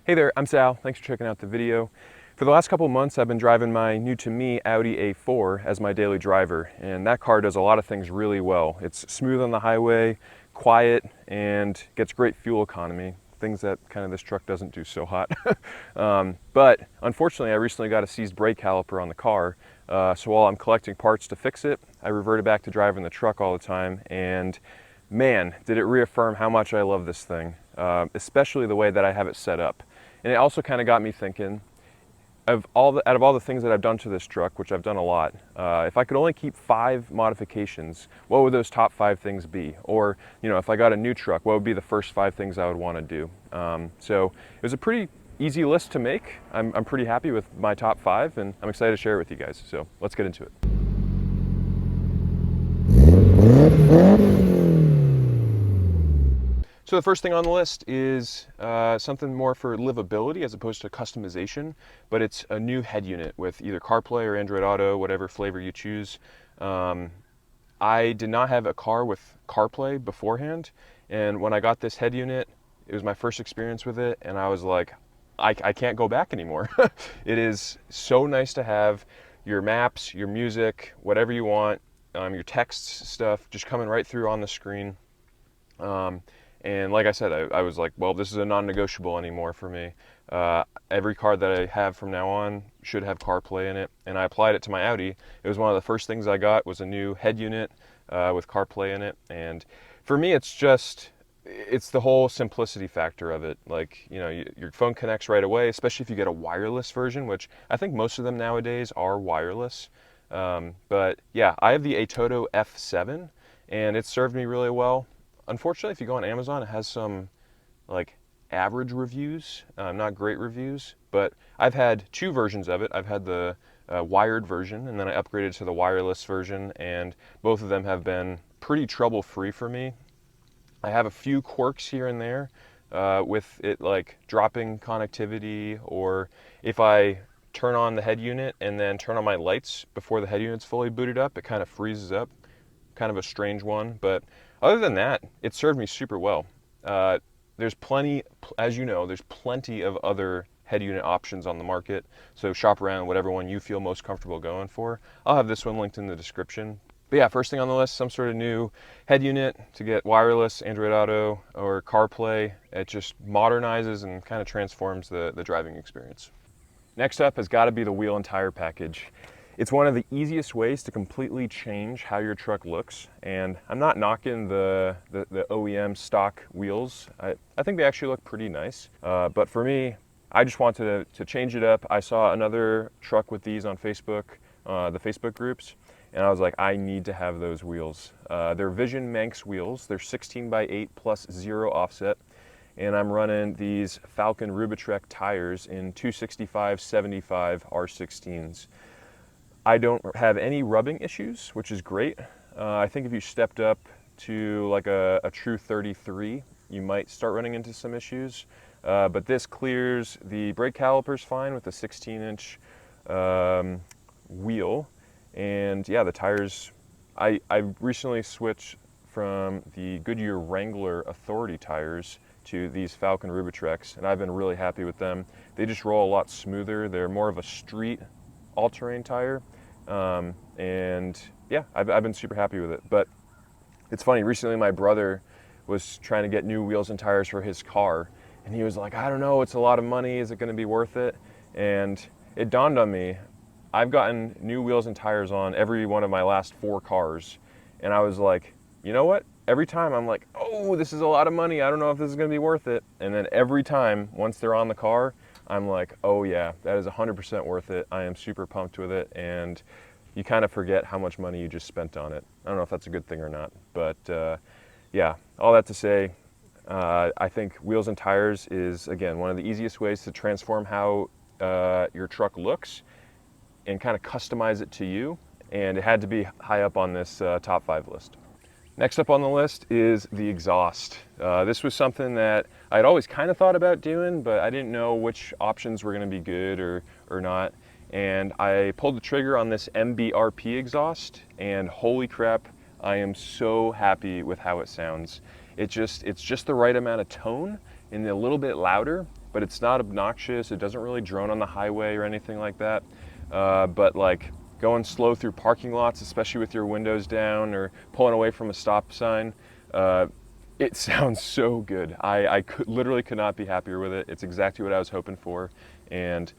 Hey there, I'm Sal. Thanks for checking out the video. For the last couple months, I've been driving my new to me Audi A4 as my daily driver, and that car does a lot of things really well. It's smooth on the highway, quiet, and gets great fuel economy, things that kind of this truck doesn't do so hot. But unfortunately, I recently got a seized brake caliper on the car, so while I'm collecting parts to fix it, I reverted back to driving the truck all the time, and man, did it reaffirm how much I love this thing, especially the way that I have it set up. And it also kind of got me thinking, out of all the things that I've done to this truck, which I've done a lot, if I could only keep 5 modifications, what would those top 5 things be? Or, you know, if I got a new truck, what would be the first 5 things I would want to do? So it was a pretty easy list to make. I'm pretty happy with my top 5, and I'm excited to share it with you guys. So let's get into it. So the first thing on the list is something more for livability as opposed to customization, but it's a new head unit with either CarPlay or Android Auto, whatever flavor you choose. I did not have a car with CarPlay beforehand, and when I got this head unit, it was my first experience with it, and I was like, I can't go back anymore. It is so nice to have your maps, your music, whatever you want, your text stuff just coming right through on the screen. And like I said, I was like, well, this is a non-negotiable anymore for me. Every car that I have from now on should have CarPlay in it, and I applied it to my Audi. It was one of the first things I got was a new head unit with CarPlay in it, and for me, it's the whole simplicity factor of it. Like, you know, your phone connects right away, especially if you get a wireless version, which I think most of them nowadays are wireless. But yeah, I have the Atoto F7, and it's served me really well. Unfortunately, if you go on Amazon, it has some like average reviews, not great reviews, but I've had 2 versions of it. I've had the wired version, and then I upgraded to the wireless version, and both of them have been pretty trouble-free for me. I have a few quirks here and there with it, like dropping connectivity, or if I turn on the head unit and then turn on my lights before the head unit's fully booted up, it kind of freezes up. Kind of a strange one, but other than that, it served me super well. There's plenty, as you know, there's plenty of other head unit options on the market, so shop around whatever one you feel most comfortable going for. I'll have this one linked in the description. But yeah, first thing on the list, some sort of new head unit to get wireless, Android Auto, or CarPlay. It just modernizes and kind of transforms the driving experience. Next up has got to be the wheel and tire package. It's one of the easiest ways to completely change how your truck looks, and I'm not knocking the OEM stock wheels. I think they actually look pretty nice, but for me, I just wanted to change it up. I saw another truck with these on Facebook, the Facebook groups, and I was like, I need to have those wheels. They're Vision Manx wheels. They're 16x8 plus 0 offset, and I'm running these Falcon Rubitrek tires in 265/75 R16s. I don't have any rubbing issues, which is great. I think if you stepped up to like a true 33, you might start running into some issues. But this clears the brake calipers fine with a 16-inch wheel. And yeah, the tires, I recently switched from the Goodyear Wrangler Authority tires to these Falcon Rubitreks, and I've been really happy with them. They just roll a lot smoother. They're more of a street all-terrain tire, and yeah, I've been super happy with it. But it's funny, recently my brother was trying to get new wheels and tires for his car, and he was like, I don't know, it's a lot of money, is it going to be worth it? And it dawned on me, I've gotten new wheels and tires on every one of my last 4 cars, and I was like, you know what? Every time I'm like, oh, this is a lot of money, I don't know if this is going to be worth it. And then every time, once they're on the car, I'm like, oh yeah, that is 100% worth it. I am super pumped with it, and you kind of forget how much money you just spent on it. I don't know if that's a good thing or not, but yeah, all that to say, I think wheels and tires is, again, one of the easiest ways to transform how your truck looks and kind of customize it to you, and it had to be high up on this top 5 list. Next up on the list is the exhaust. This was something that I'd always kind of thought about doing, but I didn't know which options were going to be good or not. And I pulled the trigger on this MBRP exhaust, and holy crap, I am so happy with how it sounds. It's just the right amount of tone and a little bit louder, but it's not obnoxious. It doesn't really drone on the highway or anything like that. But like going slow through parking lots, especially with your windows down or pulling away from a stop sign, it sounds so good. Literally could not be happier with it. It's exactly what I was hoping for. And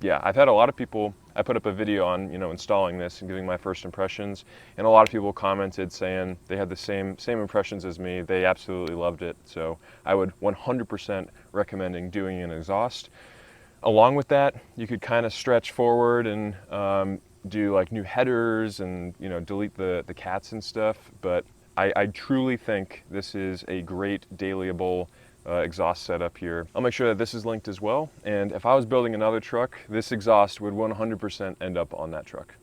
yeah, I've had a lot of people, I put up a video on, installing this and giving my first impressions, and a lot of people commented saying they had the same impressions as me. They absolutely loved it. So I would 100% recommend doing an exhaust. Along with that, you could kind of stretch forward and do like new headers and delete the cats and stuff. But I truly think this is a great dailyable exhaust setup here. I'll make sure that this is linked as well. And if I was building another truck, this exhaust would 100% end up on that truck.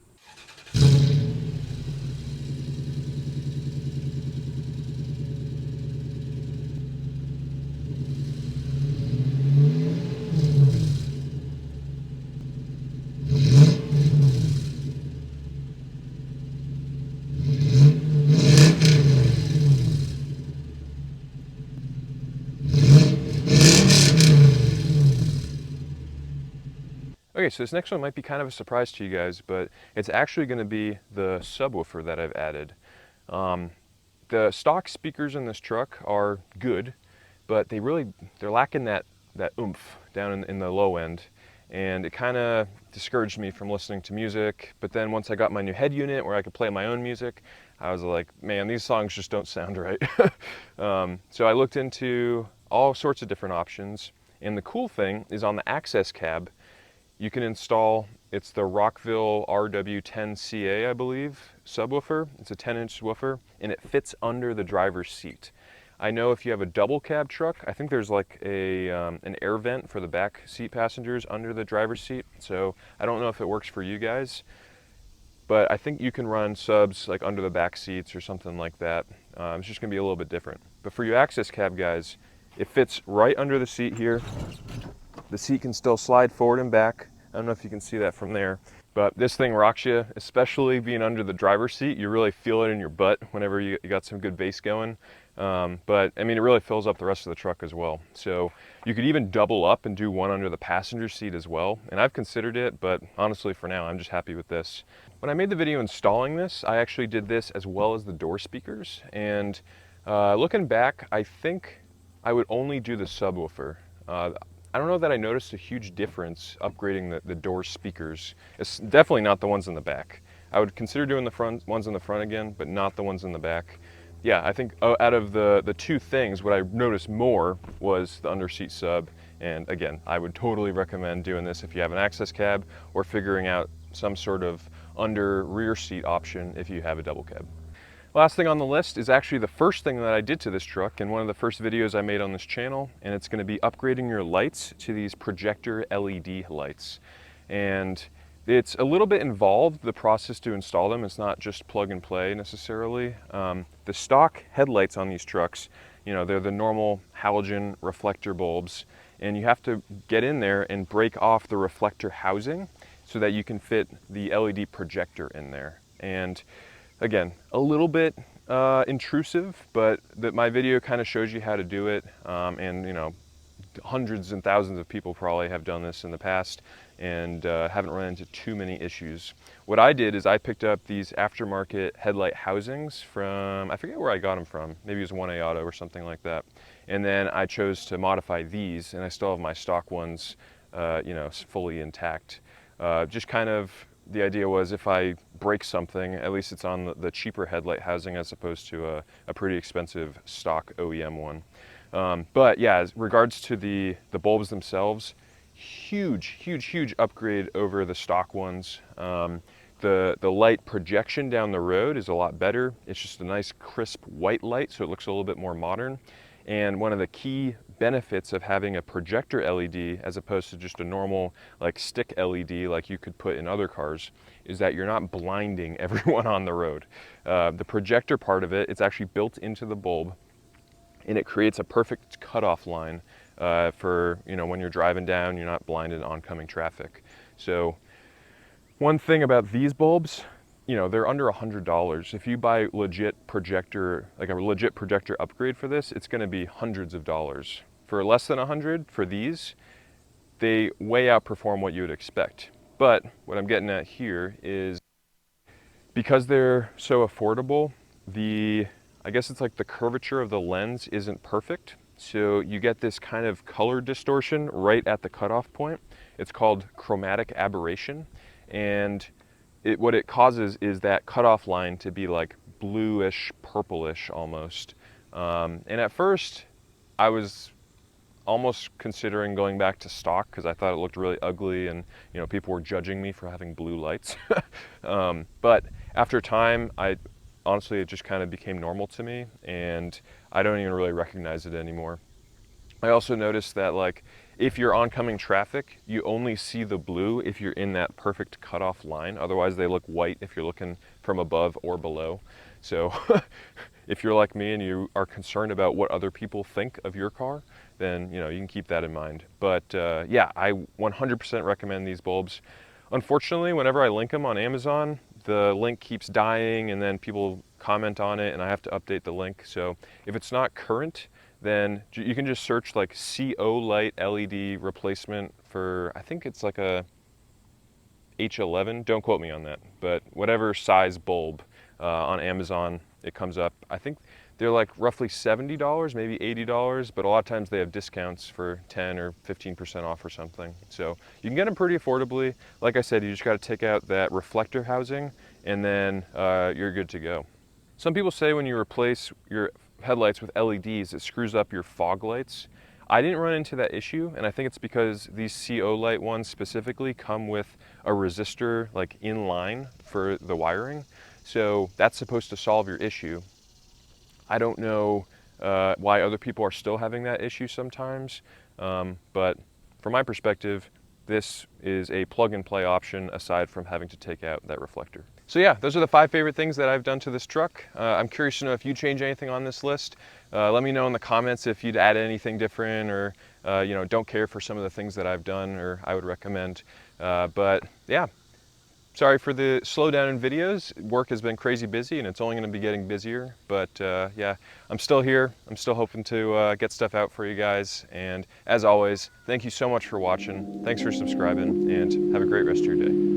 Okay, so this next one might be kind of a surprise to you guys, but it's actually going to be the subwoofer that I've added. The stock speakers in this truck are good, but they're lacking that oomph down in the low end, and it kind of discouraged me from listening to music. But then once I got my new head unit where I could play my own music, I was like, man, these songs just don't sound right. So I looked into all sorts of different options, and the cool thing is on the access cab, you can install, it's the Rockville RW10CA, I believe, subwoofer. It's a 10-inch woofer, and it fits under the driver's seat. I know if you have a double cab truck, I think there's like an air vent for the back seat passengers under the driver's seat. So I don't know if it works for you guys, but I think you can run subs like under the back seats or something like that. It's just gonna be a little bit different. But for you access cab guys, it fits right under the seat here. The seat can still slide forward and back. I don't know if you can see that from there, but this thing rocks you, especially being under the driver's seat. You really feel it in your butt whenever you got some good bass going. But I mean, it really fills up the rest of the truck as well. So you could even double up and do one under the passenger seat as well. And I've considered it, but honestly for now, I'm just happy with this. When I made the video installing this, I actually did this as well as the door speakers. And looking back, I think I would only do the subwoofer. I don't know that I noticed a huge difference upgrading the door speakers. It's definitely not the ones in the back. I would consider doing the ones in the front again, but not the ones in the back. Yeah, I think out of the two things, what I noticed more was the underseat sub. And again, I would totally recommend doing this if you have an access cab or figuring out some sort of under rear seat option if you have a double cab. Last thing on the list is actually the first thing that I did to this truck and one of the first videos I made on this channel, and it's going to be upgrading your lights to these Projector LED lights. And it's a little bit involved, the process to install them. It's not just plug and play necessarily. The stock headlights on these trucks, they're the normal halogen reflector bulbs, and you have to get in there and break off the reflector housing so that you can fit the LED projector in there. And again, a little bit intrusive, but my video kind of shows you how to do it. And hundreds and thousands of people probably have done this in the past and haven't run into too many issues. What I did is I picked up these aftermarket headlight housings from, I forget where I got them from, maybe it was 1A Auto or something like that. And then I chose to modify these, and I still have my stock ones, fully intact. Just kind of, the idea was if I break something, at least it's on the cheaper headlight housing as opposed to a pretty expensive stock OEM one. But yeah, as regards to the bulbs themselves, huge upgrade over the stock ones. The light projection down the road is a lot better. It's just a nice crisp white light, so it looks a little bit more modern. And one of the key benefits of having a projector LED as opposed to just a normal like stick LED like you could put in other cars is that you're not blinding everyone on the road. The projector part of it, it's actually built into the bulb, and it creates a perfect cutoff line for when you're driving down, you're not blinded in oncoming traffic. So one thing about these bulbs, they're under $100. If you buy legit projector, like a legit projector upgrade for this, it's going to be hundreds of dollars for less than 100 for these, they way outperform what you would expect. But what I'm getting at here is because they're so affordable, I guess it's like the curvature of the lens isn't perfect. So you get this kind of color distortion right at the cutoff point. It's called chromatic aberration. And what it causes is that cutoff line to be like bluish, purplish almost. And at first, I was almost considering going back to stock because I thought it looked really ugly and people were judging me for having blue lights. But after time, honestly, it just kind of became normal to me and I don't even really recognize it anymore. I also noticed that like if you're oncoming traffic, you only see the blue if you're in that perfect cutoff line. Otherwise they look white if you're looking from above or below. So if you're like me and you are concerned about what other people think of your car, then you can keep that in mind. But yeah, I 100% recommend these bulbs. Unfortunately, whenever I link them on Amazon, the link keeps dying and then people comment on it and I have to update the link. So if it's not current, then you can just search like CO light LED replacement for, I think it's like a H11, don't quote me on that, but whatever size bulb on Amazon, it comes up. I think they're like roughly $70, maybe $80, but a lot of times they have discounts for 10 or 15% off or something. So you can get them pretty affordably. Like I said, you just got to take out that reflector housing and then you're good to go. Some people say when you replace your headlights with LEDs, it screws up your fog lights. I didn't run into that issue, and I think it's because these CO light ones specifically come with a resistor like in line for the wiring. So that's supposed to solve your issue. I don't know why other people are still having that issue sometimes, but from my perspective, this is a plug and play option aside from having to take out that reflector. So yeah, those are the 5 favorite things that I've done to this truck. I'm curious to know if you change anything on this list. Let me know in the comments if you'd add anything different or don't care for some of the things that I've done or I would recommend. But yeah, sorry for the slowdown in videos. Work has been crazy busy and it's only going to be getting busier. But yeah, I'm still here. I'm still hoping to get stuff out for you guys. And as always, thank you so much for watching. Thanks for subscribing and have a great rest of your day.